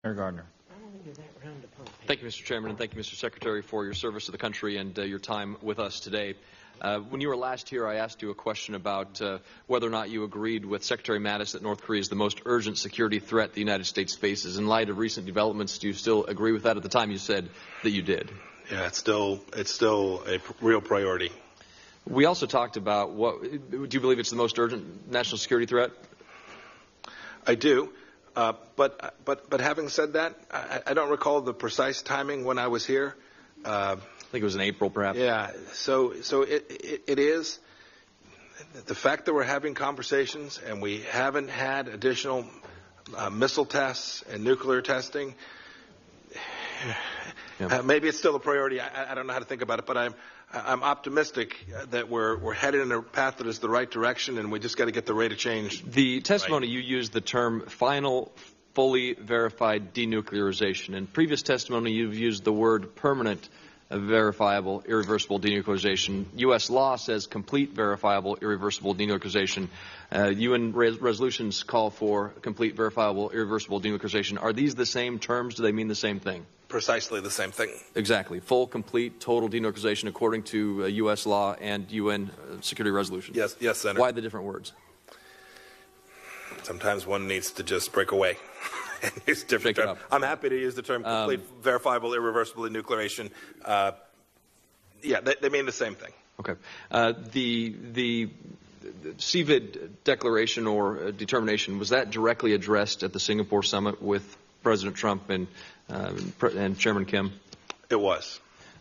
Gardner. Thank you, Mr. Chairman, and thank you, Mr. Secretary, for your service to the country and your time with us today. When you were last here, I asked you a question about whether or not you agreed with Secretary Mattis that North Korea is the most urgent security threat the United States faces. In light of recent developments, do you still agree with that? At the time, you said that you did. Yeah, it's still a real priority. We also talked about do you believe it's the most urgent national security threat? I do. But having said that, I don't recall the precise timing when I was here. I think it was in April, perhaps. Yeah. So it is. The fact that we're having conversations and we haven't had additional missile tests and nuclear testing, maybe it's still a priority. I don't know how to think about it, but I'm optimistic that we're headed in a path that is the right direction, and we just got to get the rate of change. The testimony, you used the term final, fully verified denuclearization. In previous testimony, you've used the word permanent, verifiable, irreversible denuclearization. U.S. law says complete, verifiable, irreversible denuclearization. UN resolutions call for complete, verifiable, irreversible denuclearization. Are these the same terms? Do they mean the same thing? Precisely the same thing. Exactly. Full, complete, total denuclearization according to U.S. law and UN security resolutions. Yes, Senator. Why the different words? Sometimes one needs to just break away. It's different term. I'm happy to use the term complete, verifiable, irreversible denuclearization. Yeah, they mean the same thing. Okay. The CVID declaration or determination, was that directly addressed at the Singapore summit with President Trump and Chairman Kim? It was.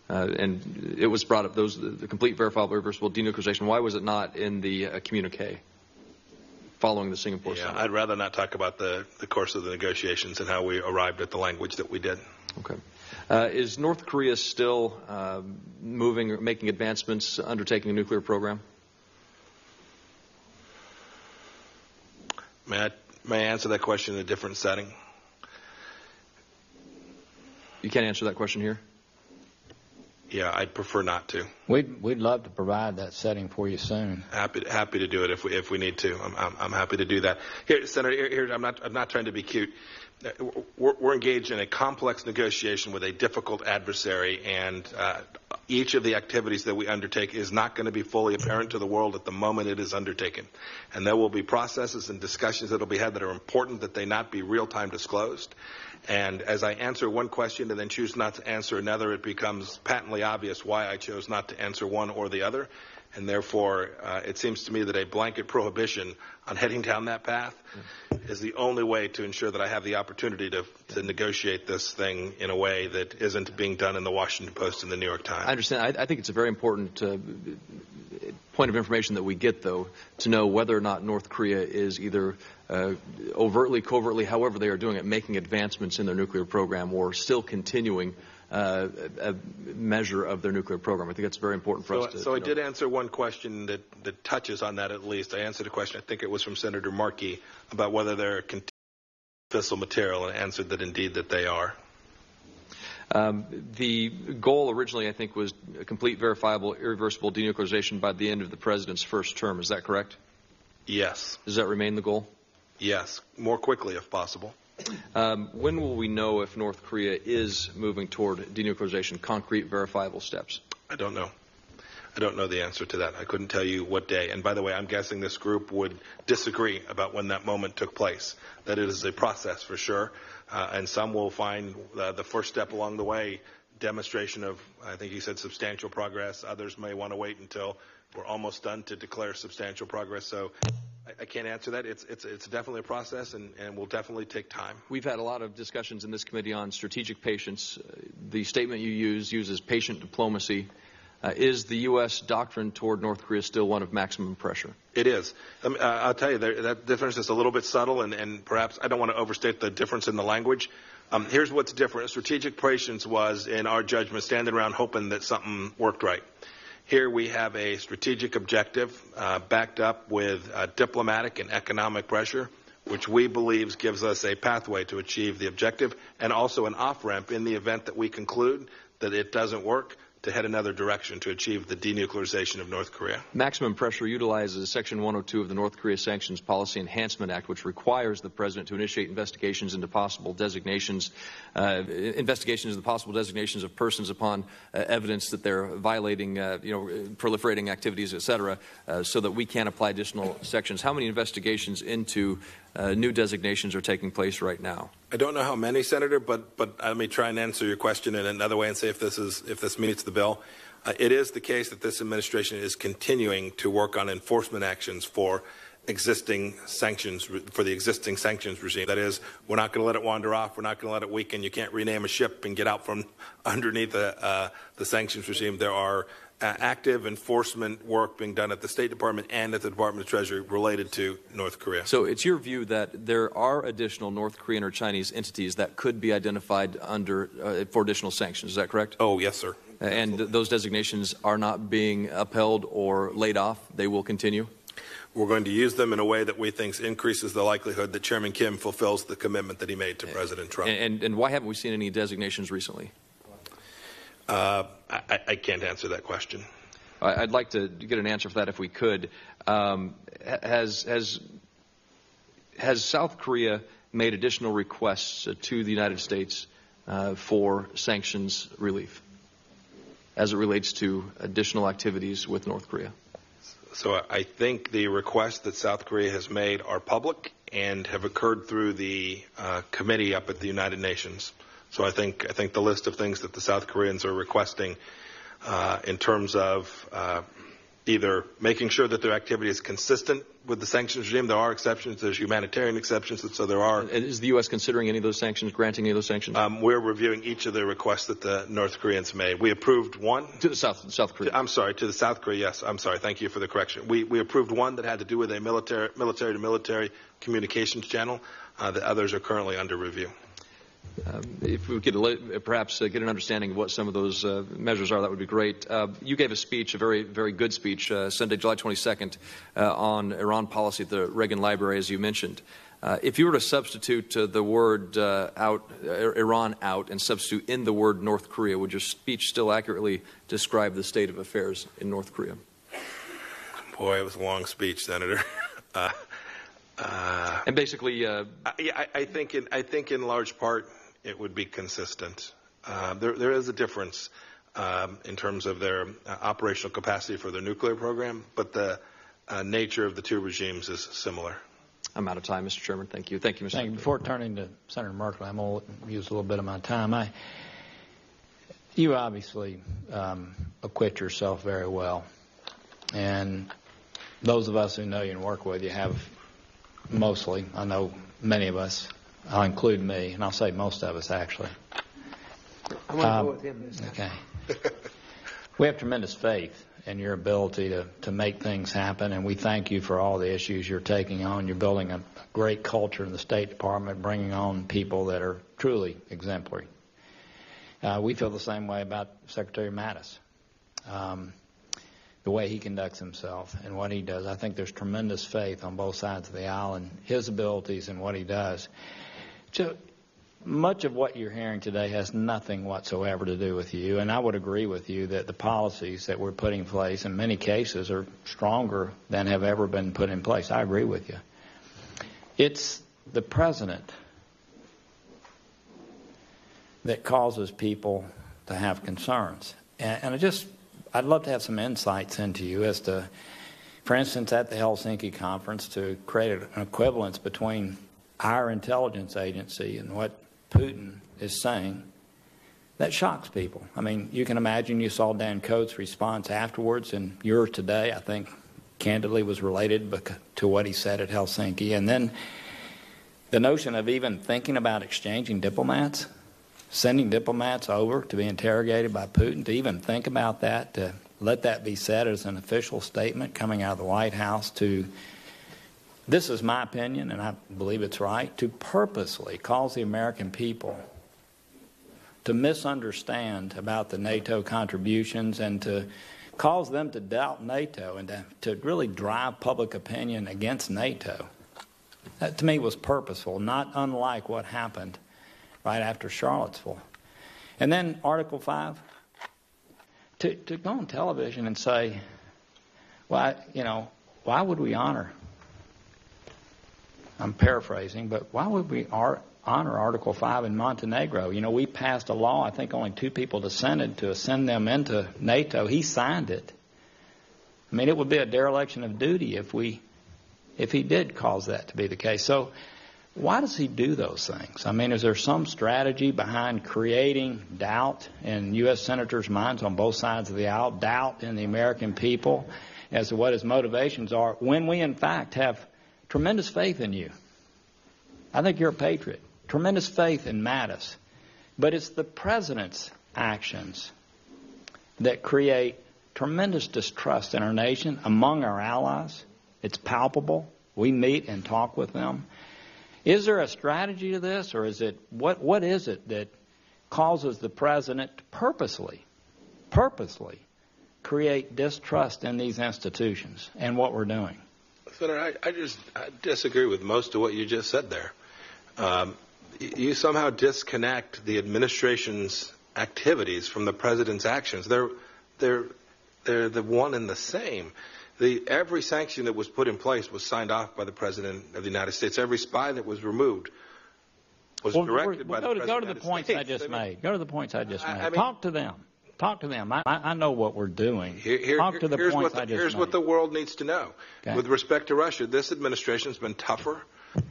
And it was brought up, the complete, verifiable, irreversible denuclearization. Why was it not in the communique following the Singapore summit? I'd rather not talk about the course of the negotiations and how we arrived at the language that we did. Okay. Is North Korea still moving or making advancements, undertaking a nuclear program? May I answer that question in a different setting? You can't answer that question here? Yeah, I'd prefer not to. We'd love to provide that setting for you soon. Happy to do it if we need to. I'm happy to do that. Here, Senator. Here, I'm not trying to be cute. We're engaged in a complex negotiation with a difficult adversary, and each of the activities that we undertake is not going to be fully apparent to the world at the moment it is undertaken. And there will be processes and discussions that will be had that are important that they not be real-time disclosed. And as I answer one question and then choose not to answer another, it becomes patently obvious why I chose not to answer one or the other. And therefore, it seems to me that a blanket prohibition on heading down that path is the only way to ensure that I have the opportunity to negotiate this thing in a way that isn't being done in the Washington Post and the New York Times. I understand. I think it's a very important point of information that we get, though, to know whether or not North Korea is either overtly, covertly, however they are doing it, making advancements in their nuclear program or still continuing a measure of their nuclear program. I think it's very important for us to So I did answer one question that touches on that at least. I answered a question, I think it was from Senator Markey, about whether they're fissile material, and answered that indeed that they are. The goal originally, I think, was a complete, verifiable, irreversible denuclearization by the end of the president's first term. Is that correct? Yes. Does that remain the goal? Yes, more quickly if possible. When will we know if North Korea is moving toward denuclearization, concrete, verifiable steps? I don't know. I don't know the answer to that. I couldn't tell you what day. And by the way, I'm guessing this group would disagree about when that moment took place. That it is a process for sure. And some will find the first step along the way demonstration of, I think he said, substantial progress. Others may want to wait until we're almost done to declare substantial progress. So I can't answer that. It's definitely a process and will definitely take time. We've had a lot of discussions in this committee on strategic patience. The statement you uses patient diplomacy. Is the U.S. doctrine toward North Korea still one of maximum pressure? It is. I'll tell you, that difference is a little bit subtle, and perhaps I don't want to overstate the difference in the language. Here's what's different. Strategic patience was, in our judgment, standing around hoping that something worked right. Here we have a strategic objective backed up with diplomatic and economic pressure, which we believe gives us a pathway to achieve the objective, and also an off-ramp in the event that we conclude that it doesn't work, to head another direction to achieve the denuclearization of North Korea. Maximum pressure utilizes Section 102 of the North Korea Sanctions Policy Enhancement Act, which requires the president to initiate investigations into possible designations, investigations of the possible designations of persons upon evidence that they're violating, proliferating activities, etc., so that we can apply additional sections. How many investigations into new designations are taking place right now? I don't know how many, Senator, but let me try and answer your question in another way and say if this meets the bill. It is the case that this administration is continuing to work on enforcement actions for existing sanctions, for the existing sanctions regime. That is, we're not going to let it wander off. We're not going to let it weaken. You can't rename a ship and get out from underneath the sanctions regime. There are active enforcement work being done at the State Department and at the Department of Treasury related to North Korea. So it's your view that there are additional North Korean or Chinese entities that could be identified under for additional sanctions. Is that correct? Oh, yes, sir. And those designations are not being upheld or laid off? They will continue? We're going to use them in a way that we think increases the likelihood that Chairman Kim fulfills the commitment that he made to President Trump. And why haven't we seen any designations recently? I can't answer that question. I'd like to get an answer for that if we could. Has South Korea made additional requests to the United States for sanctions relief as it relates to additional activities with North Korea? So I think the requests that South Korea has made are public and have occurred through the committee up at the United Nations. So I think the list of things that the South Koreans are requesting in terms of either making sure that their activity is consistent with the sanctions regime. There are exceptions. There's humanitarian exceptions, and so there are. And is the U.S. considering any of those sanctions, granting any of those sanctions? We're reviewing each of the requests that the North Koreans made. We approved one. To the South Korea. I'm sorry, to the South Korea, yes. I'm sorry. Thank you for the correction. We approved one that had to do with a military-to-military communications channel. The others are currently under review. If we could perhaps get an understanding of what some of those measures are, that would be great. You gave a speech, a very, very good speech, Sunday, July 22nd, on Iran policy at the Reagan Library, as you mentioned. If you were to substitute the word Iran out and substitute in the word North Korea, would your speech still accurately describe the state of affairs in North Korea? Boy, it was a long speech, Senator. And basically, I think in large part it would be consistent. There is a difference in terms of their operational capacity for their nuclear program, but the nature of the two regimes is similar. I'm out of time, Mr. Chairman. Thank you. Thank you, Mr. Thank you. Before turning to Senator Merkley, I'm going to use a little bit of my time. You obviously acquit yourself very well, and those of us who know you and work with you have mostly, I know many of us, I'll include me, and I'll say most of us actually. I want to go with him this time. Okay. We have tremendous faith in your ability to make things happen, and we thank you for all the issues you're taking on. You're building a great culture in the State Department, bringing on people that are truly exemplary. We feel the same way about Secretary Mattis. The way he conducts himself and what he does. I think there's tremendous faith on both sides of the aisle in his abilities and what he does. So much of what you're hearing today has nothing whatsoever to do with you, and I would agree with you that the policies that we're putting in place in many cases are stronger than have ever been put in place. I agree with you. It's the president that causes people to have concerns. And I'd love to have some insights into you as to, for instance, at the Helsinki conference, to create an equivalence between our intelligence agency and what Putin is saying. That shocks people. I mean, you can imagine you saw Dan Coates' response afterwards, and yours today, I think, candidly was related to what he said at Helsinki. And then the notion of even thinking about exchanging diplomats, sending diplomats over to be interrogated by Putin, to even think about that, to let that be said as an official statement coming out of the White House, to, this is my opinion, and I believe it's right, to purposely cause the American people to misunderstand about the NATO contributions and to cause them to doubt NATO and to really drive public opinion against NATO. That, to me, was purposeful, not unlike what happened right after Charlottesville. And then Article 5, to go on television and say, well, why would we honor, I'm paraphrasing, but why would we honor Article 5 in Montenegro? We passed a law, I think only 2 people dissented to send them into NATO. He signed it. I mean, it would be a dereliction of duty if he did cause that to be the case. So why does he do those things? I mean, is there some strategy behind creating doubt in U.S. senators' minds on both sides of the aisle, doubt in the American people as to what his motivations are, when we, in fact, have tremendous faith in you? I think you're a patriot. Tremendous faith in Mattis. But it's the president's actions that create tremendous distrust in our nation, among our allies. It's palpable. We meet and talk with them. Is there a strategy to this, or is it what is it that causes the president to purposely create distrust in these institutions and what we're doing? Senator, I disagree with most of what you just said there. You somehow disconnect the administration's activities from the president's actions. They're the one and the same. Every sanction that was put in place was signed off by the President of the United States. Every spy that was removed was directed by the President. Go to the points I just made. Go to the points I just made. Talk to them. Talk to them. I know what we're doing. Talk to the points I just made. Here's what the world needs to know. Okay. With respect to Russia, this administration has been tougher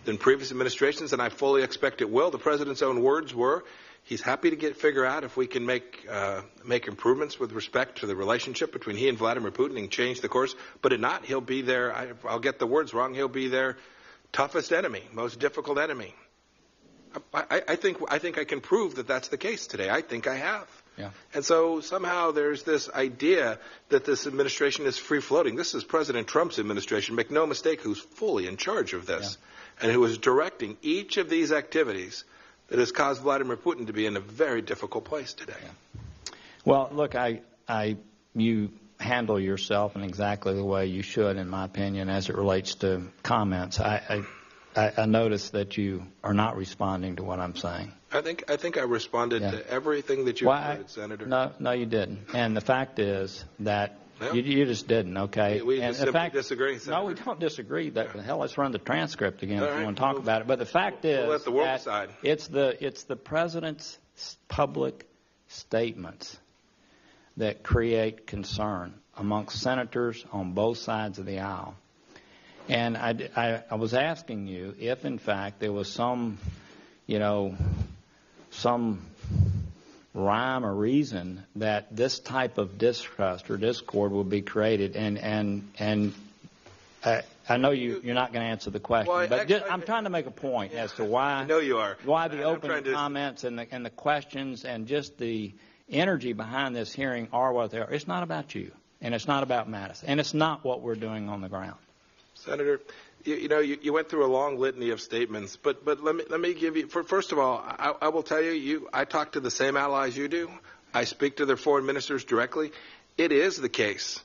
than previous administrations, and I fully expect it will. The President's own words were, he's happy to figure out if we can make improvements with respect to the relationship between he and Vladimir Putin and change the course. But if not, he'll be their, I'll get the words wrong, he'll be their toughest enemy, most difficult enemy. I think I can prove that that's the case today. I think I have. Yeah. And so somehow there's this idea that this administration is free-floating. This is President Trump's administration, make no mistake, who's fully in charge of this, and who is directing each of these activities that has caused Vladimir Putin to be in a very difficult place today. Yeah. Well, look, you handle yourself in exactly the way you should, in my opinion, as it relates to comments. I notice that you are not responding to what I'm saying. I think I responded to everything that you said, Senator. No, you didn't. And the fact is that you just didn't, okay? We just simply disagree, Senator. No, we don't disagree. Hell, let's run the transcript again if you want to talk about it. But the fact is let the world decide. It's the president's public statements that create concern amongst senators on both sides of the aisle. And I was asking you if, in fact, there was some rhyme or reason that this type of distrust or discord will be created. And I know you're not going to answer the question, but I'm trying to make a point as to why. I know you are. Why the open comments and the questions and just the energy behind this hearing are what they are. It's not about you, and it's not about Mattis, and it's not what we're doing on the ground. Senator, you went through a long litany of statements, but let me give you, first of all, I will tell you, I talk to the same allies you do. I speak to their foreign ministers directly. It is the case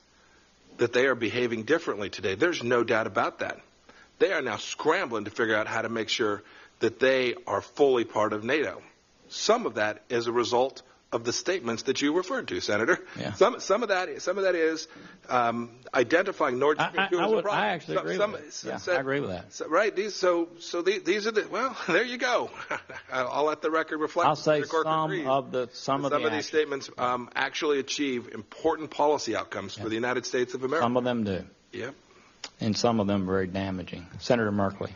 that they are behaving differently today. There's no doubt about that. They are now scrambling to figure out how to make sure that they are fully part of NATO. Some of that is a result of the statements that you referred to, Senator. Yeah. Some of that is identifying Nord Stream 2 as a problem. I actually agree with that. I agree with that. Right. These are the, well, there you go. I'll let the record reflect. I'll say some of these statements actually achieve important policy outcomes for the United States of America. Some of them do. Yep. And some of them very damaging. Senator Merkley.